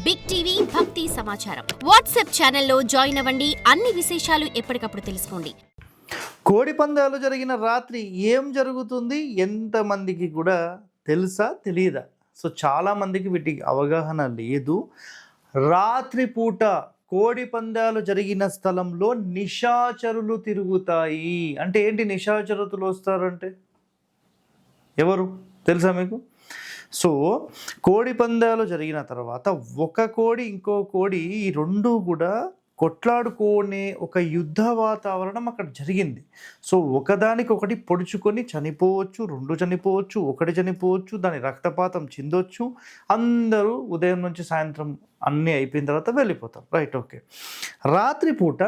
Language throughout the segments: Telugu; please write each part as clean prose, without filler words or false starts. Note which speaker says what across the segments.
Speaker 1: బిగ్ టీవీ భక్తి సమాచారం వాట్సాప్ ఛానల్లో జాయిన్ అవ్వండి. అన్ని విశేషాలు ఎప్పటికప్పుడు తెలుసుకోండి.
Speaker 2: కోడి పందాలు జరిగిన రాత్రి ఏం జరుగుతుంది ఎంతమందికి కూడా తెలుసా తెలియదా? సో చాలామందికి వీటికి అవగాహన లేదు. రాత్రి పూట కోడి పందాలు జరిగిన స్థలంలో నిశాచరులు తిరుగుతాయి. అంటే ఏంటి నిశాచరులు వస్తారంటే ఎవరు తెలుసా మీకు? సో కోడి పందాలు జరిగిన తర్వాత ఒక కోడి ఇంకో కోడి ఈ రెండు కూడా కొట్లాడుకునే ఒక యుద్ధ వాతావరణం అక్కడ జరిగింది. సో ఒకదానికొకటి పొడుచుకొని చనిపోవచ్చు, రెండు చనిపోవచ్చు, ఒకటి చనిపోవచ్చు, దాని రక్తపాతం చెందొచ్చు. అందరూ ఉదయం నుంచి సాయంత్రం అన్నీ అయిపోయిన తర్వాత వెళ్ళిపోతారు. Right, okay. రాత్రిపూట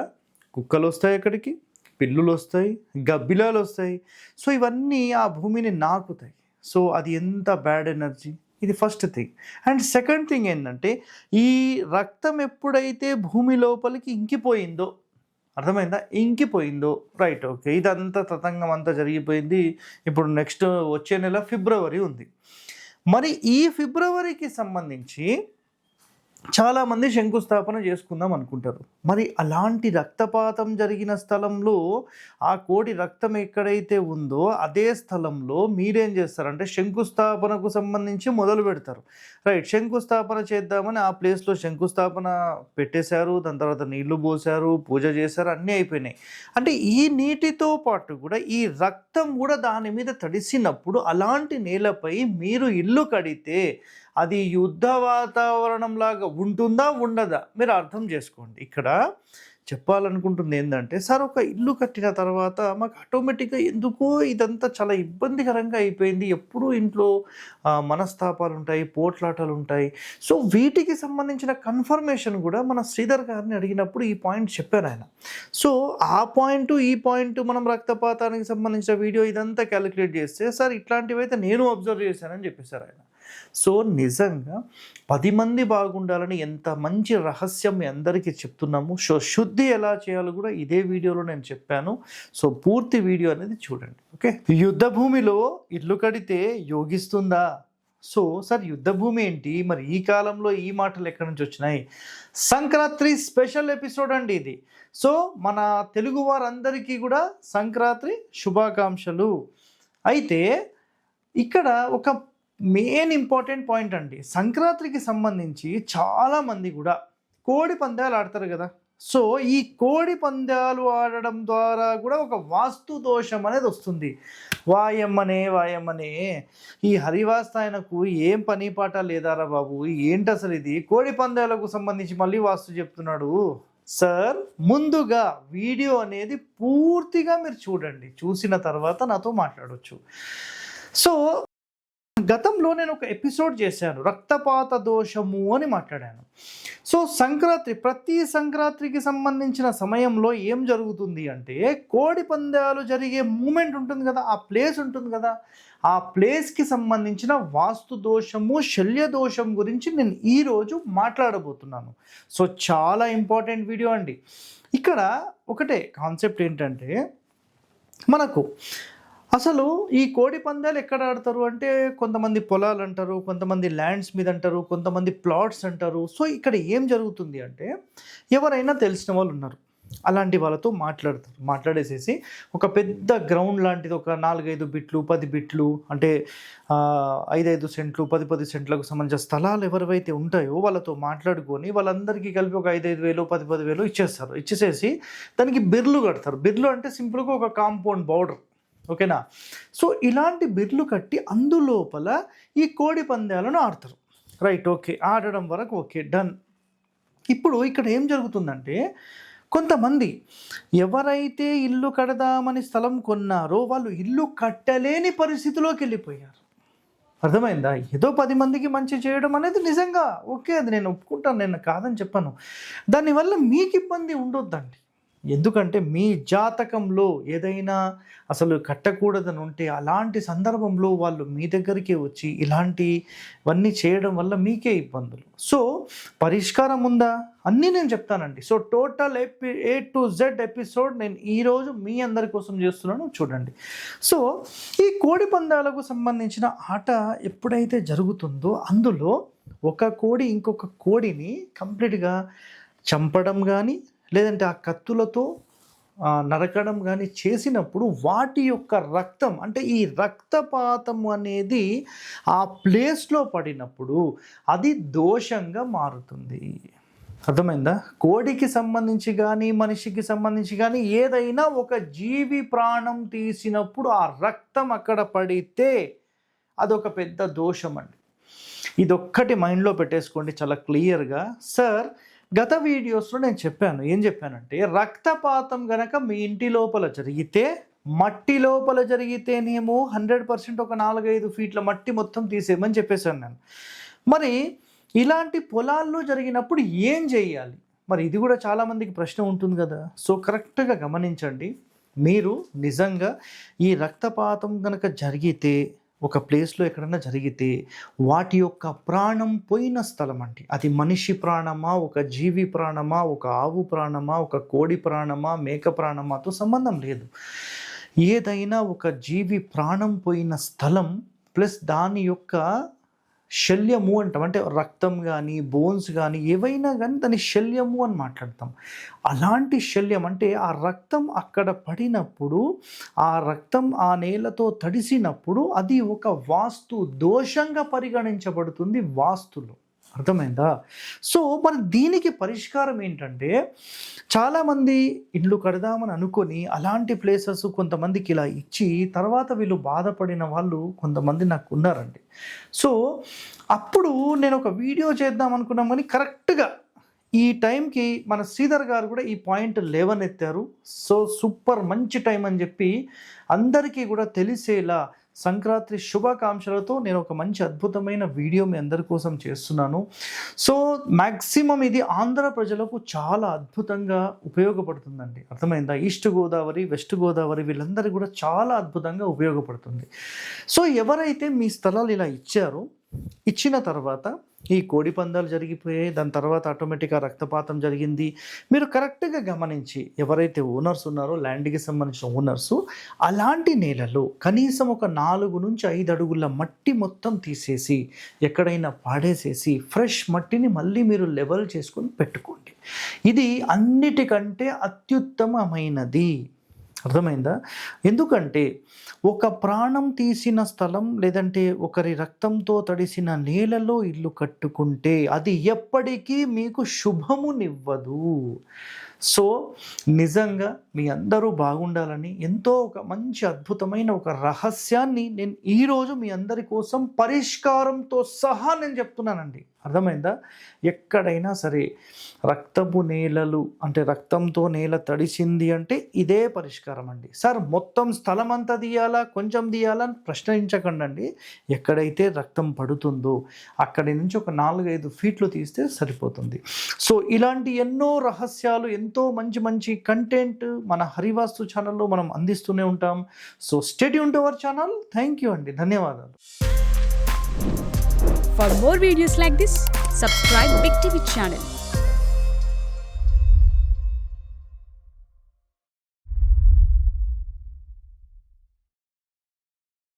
Speaker 2: కుక్కలు వస్తాయి, అక్కడికి పిల్లులు వస్తాయి, గబ్బిలాలు వస్తాయి. సో ఇవన్నీ ఆ భూమిని నాకుతాయి. సో అది ఎంత బ్యాడ్ ఎనర్జీ, ఇది first thing. And second thing ఏంటంటే ఈ రక్తం ఎప్పుడైతే భూమి లోపలికి ఇంకిపోయిందో, అర్థమైందా? ఇంకిపోయిందో, రైట్, ఓకే. ఇదంతా తతంగం అంతా జరిగిపోయింది. ఇప్పుడు నెక్స్ట్ వచ్చే నెల ఫిబ్రవరి ఉంది. మరి ఈ ఫిబ్రవరికి సంబంధించి చాలామంది శంకుస్థాపన చేసుకుందాం అనుకుంటారు. మరి అలాంటి రక్తపాతం జరిగిన స్థలంలో ఆ కోడి రక్తం ఎక్కడైతే ఉందో అదే స్థలంలో మీరేం చేస్తారంటే శంకుస్థాపనకు సంబంధించి మొదలు పెడతారు. రైట్, శంకుస్థాపన చేద్దామని ఆ ప్లేస్లో శంకుస్థాపన పెట్టేశారు. దాని తర్వాత నీళ్లు పోసారు, పూజ చేశారు, అన్నీ అయిపోయినాయి. అంటే ఈ నీటితో పాటు కూడా ఈ రక్తం కూడా దాని మీద తడిసినప్పుడు అలాంటి నేలపై మీరు ఇల్లు కడితే అది యుద్ధ వాతావరణం లాగా ఉంటుందా ఉండదా మీరు అర్థం చేసుకోండి. ఇక్కడ చెప్పాలనుకుంటుంది ఏంటంటే, సార్ ఒక ఇల్లు కట్టిన తర్వాత మాకు ఆటోమేటిక్గా ఎందుకో ఇదంతా చాలా ఇబ్బందికరంగా అయిపోయింది. ఎప్పుడూ ఇంట్లో మనస్తాపాలు ఉంటాయి, పోట్లాటలు ఉంటాయి. సో వీటికి సంబంధించిన కన్ఫర్మేషన్ కూడా మన శ్రీధర్ గారిని అడిగినప్పుడు ఈ పాయింట్ చెప్పారు ఆయన. సో ఆ పాయింట్ ఈ పాయింట్ మనం రక్తపాతానికి సంబంధించిన వీడియో ఇదంతా క్యాలిక్యులేట్ చేస్తే, సార్ ఇట్లాంటివైతే నేను అబ్జర్వ్ చేశానని చెప్పేశారు ఆయన. సో నిజంగా 10 మంది బాగుండాలని ఎంత మంచి రహస్యం మీ అందరికీ చెప్తున్నాము. సో శుద్ధి ఎలా చేయాలో కూడా ఇదే వీడియోలో నేను చెప్పాను. సో పూర్తి వీడియో అనేది చూడండి, ఓకే. యుద్ధ భూమిలో ఇల్లు కడితే యోగిస్తుందా? సో సార్ యుద్ధ భూమి ఏంటి మరి? ఈ కాలంలో ఈ మాటలు ఎక్కడి నుంచి వచ్చినాయి? సంక్రాంతి స్పెషల్ ఎపిసోడ్ అండి ఇది. సో మన తెలుగు వారందరికీ కూడా సంక్రాంతి శుభాకాంక్షలు. అయితే ఇక్కడ ఒక మెయిన్ ఇంపార్టెంట్ పాయింట్ అండి, సంక్రాంతికి సంబంధించి చాలామంది కూడా కోడి పందాలు ఆడతారు కదా. సో ఈ కోడి పందాలు ఆడడం ద్వారా కూడా ఒక వాస్తు దోషం అనేది వస్తుంది. వాయమ్మనే ఈ హరివాస్తు ఆయనకు ఏం పని పాట లేదారా బాబు, ఏంటి అసలు ఇది? కోడి పందాలకు సంబంధించి మళ్ళీ వాస్తు చెప్తున్నాడు. సార్ ముందుగా వీడియో అనేది పూర్తిగా మీరు చూడండి, చూసిన తర్వాత నాతో మాట్లాడవచ్చు. సో గతంలో నేను ఒక ఎపిసోడ్ చేశాను, రక్తపాత దోషము అని మాట్లాడాను. సో ప్రతి సంక్రాంతికి సంబంధించిన సమయంలో ఏం జరుగుతుంది అంటే, కోడి పందాలు జరిగే మూమెంట్ ఉంటుంది కదా, ఆ ప్లేస్ ఉంటుంది కదా, ఆ ప్లేస్కి సంబంధించిన వాస్తు దోషము, శల్య దోషం గురించి నేను ఈరోజు మాట్లాడబోతున్నాను. సో చాలా ఇంపార్టెంట్ వీడియో అండి. ఇక్కడ ఒకటే కాన్సెప్ట్ ఏంటంటే, మనకు అసలు ఈ కోడి పందాలు ఎక్కడ ఆడతారు అంటే, కొంతమంది పొలాలు అంటారు, కొంతమంది ల్యాండ్స్ మీద అంటారు, కొంతమంది ప్లాట్స్ అంటారు. సో ఇక్కడ ఏం జరుగుతుంది అంటే, ఎవరైనా తెలిసిన వాళ్ళు ఉన్నారు, అలాంటి వాళ్ళతో మాట్లాడేసేసి ఒక పెద్ద గ్రౌండ్ లాంటిది, ఒక 4-5 బిట్లు 10 బిట్లు అంటే 5-5 సెంట్లు 10-10 సెంట్లకు సంబంధించిన స్థలాలు ఎవరివైతే ఉంటాయో వాళ్ళతో మాట్లాడుకొని వాళ్ళందరికీ కలిపి ఒక 5-5 వేలు 10-10 వేలు ఇచ్చేస్తారు. ఇచ్చేసేసి దానికి బిర్లు కడతారు. బిర్లు అంటే సింపుల్గా ఒక కాంపౌండ్ బౌర్డర్, ఓకేనా. సో ఇలాంటి బిర్లు కట్టి అందులోపల ఈ కోడి పందాలను ఆడతారు. Right, okay. ఆడడం వరకు ఓకే, డన్. ఇప్పుడు ఇక్కడ ఏం జరుగుతుందంటే, కొంతమంది ఎవరైతే ఇల్లు కడదామని స్థలం కొన్నారో వాళ్ళు ఇల్లు కట్టలేని పరిస్థితిలోకి వెళ్ళిపోయారు. అర్థమైందా? ఏదో 10 మందికి మంచి చేయడం అనేది నిజంగా ఓకే, అది నేను ఒప్పుకుంటాను, నేను కాదని చెప్పాను. దానివల్ల మీకు ఇబ్బంది ఉండొద్దండి. ఎందుకంటే మీ జాతకంలో ఏదైనా అసలు కట్టకూడదని ఉంటే అలాంటి సందర్భంలో వాళ్ళు మీ దగ్గరికి వచ్చి ఇలాంటివన్నీ చేయడం వల్ల మీకే ఇబ్బందులు. సో పరిష్కారం ఉందా అన్నీ నేను చెప్తానండి. So total A to Z episode నేను ఈరోజు మీ అందరి కోసం చేస్తున్నాను, చూడండి. సో ఈ కోడి పందాలకు సంబంధించిన ఆట ఎప్పుడైతే జరుగుతుందో అందులో ఒక కోడి ఇంకొక కోడిని కంప్లీట్గా చంపడం కానీ లేదంటే ఆ కత్తులతో నరకడం కానీ చేసినప్పుడు వాటి యొక్క రక్తం అంటే ఈ రక్తపాతం అనేది ఆ ప్లేస్లో పడినప్పుడు అది దోషంగా మారుతుంది. అర్థమైందా? కోడికి సంబంధించి కానీ మనిషికి సంబంధించి కానీ ఏదైనా ఒక జీవి ప్రాణం తీసినప్పుడు ఆ రక్తం అక్కడ పడితే అదొక పెద్ద దోషం అండి. ఇదొక్కటి మైండ్లో పెట్టేసుకోండి చాలా క్లియర్గా. సార్ గత వీడియోస్లో నేను చెప్పాను, ఏం చెప్పానంటే రక్తపాతం గనక మీ ఇంటి లోపల జరిగితే, మట్టి లోపల జరిగితేనేమో 100% ఒక 4-5 ఫీట్ల మట్టి మొత్తం తీసేయమని చెప్పేశాను నేను. మరి ఇలాంటి పొలాల్లో జరిగినప్పుడు ఏం చేయాలి? మరి ఇది కూడా చాలామందికి ప్రశ్న ఉంటుంది కదా. సో కరెక్ట్గా గమనించండి. మీరు నిజంగా ఈ రక్తపాతం కనుక జరిగితే ఒక ప్లేస్లో ఎక్కడన్నా జరిగితే వాటి యొక్క ప్రాణం పోయిన స్థలం అండి. అది మనిషి ప్రాణమా, ఒక జీవి ప్రాణమా, ఒక ఆవు ప్రాణమా, ఒక కోడి ప్రాణమా, మేక ప్రాణమాతో సంబంధం లేదు. ఏదైనా ఒక జీవి ప్రాణం పోయిన స్థలం ప్లస్ దాని యొక్క శల్యము అంటాం. అంటే రక్తం కానీ బోన్స్ కానీ ఏవైనా కానీ దాని శల్యము అని మాట్లాడతాం. అలాంటి శల్యం అంటే ఆ రక్తం అక్కడ పడినప్పుడు, ఆ రక్తం ఆ నేలతో తడిసినప్పుడు అది ఒక వాస్తు దోషంగా పరిగణించబడుతుంది వాస్తులో. అర్థమైందా? సో మరి దీనికి పరిష్కారం ఏంటంటే చాలామంది ఇల్లు కడదామని అనుకొని అలాంటి ప్లేసెస్ కొంతమందికి ఇలా ఇచ్చి తర్వాత వీళ్ళు బాధపడిన వాళ్ళు కొంతమంది నాకు ఉన్నారండి. సో అప్పుడు నేను ఒక వీడియో చేద్దాం అనుకున్నాం కానీ కరెక్ట్గా ఈ టైంకి మన శ్రీధర్ గారు కూడా ఈ పాయింట్ లేవనెత్తారు. సో సూపర్ మంచి టైం అని చెప్పి అందరికీ కూడా తెలిసేలా సంక్రాంతి శుభాకాంక్షలతో నేను ఒక మంచి అద్భుతమైన వీడియో మీ అందరి కోసం చేస్తున్నాను. సో మ్యాక్సిమం ఇది ఆంధ్ర ప్రజలకు చాలా అద్భుతంగా ఉపయోగపడుతుందండి. అర్థమైందా? ఈస్ట్ గోదావరి, వెస్ట్ గోదావరి వీళ్ళందరికీ కూడా చాలా అద్భుతంగా ఉపయోగపడుతుంది. సో ఎవరైతే మీ స్థలాలు ఇలా ఇచ్చారో, ఇచ్చిన తర్వాత ఈ కోడి పందాలు జరిగిపోయాయి, దాని తర్వాత ఆటోమేటిక్గా రక్తపాతం జరిగింది. మీరు కరెక్ట్గా గమనించి ఎవరైతే ఓనర్స్ ఉన్నారో, ల్యాండ్కి సంబంధించిన ఓనర్స్, అలాంటి నేలలో కనీసం ఒక 4 నుంచి 5 అడుగుల మట్టి మొత్తం తీసేసి ఎక్కడైనా పాడేసేసి ఫ్రెష్ మట్టిని మళ్ళీ మీరు లెవెల్ చేసుకొని పెట్టుకోండి. ఇది అన్నిటికంటే అత్యుత్తమమైనది. అర్థమైందా? ఎందుకంటే ఒక ప్రాణం తీసిన స్థలం లేదంటే ఒకరి రక్తంతో తడిసిన నేలలో ఇల్లు కట్టుకుంటే అది ఎప్పటికీ మీకు శుభమునివ్వదు. సో నిజంగా మీ అందరూ బాగుండాలని ఎంతో ఒక మంచి అద్భుతమైన ఒక రహస్యాన్ని నేను ఈరోజు మీ అందరి కోసం పరిష్కారంతో సహా నేను చెప్తున్నానండి. అర్థమైందా? ఎక్కడైనా సరే రక్తపు నేలలు అంటే రక్తంతో నేల తడిసింది అంటే ఇదే పరిష్కారం అండి. సార్ మొత్తం స్థలం అంతా తీయాలా, కొంచెం తీయాలా అని ప్రశ్నించకండి. ఎక్కడైతే రక్తం పడుతుందో అక్కడి నుంచి ఒక 4-5 ఫీట్లు తీస్తే సరిపోతుంది. సో ఇలాంటి ఎన్నో రహస్యాలు, ఎంతో మంచి మంచి కంటెంట్ మన హరివాస్తు ఛానల్లో మనం అందిస్తూనే ఉంటాం. So stay tune to our channel. Thank you అండి. ధన్యవాదాలు.
Speaker 3: For more videos like this, subscribe Big TV channel.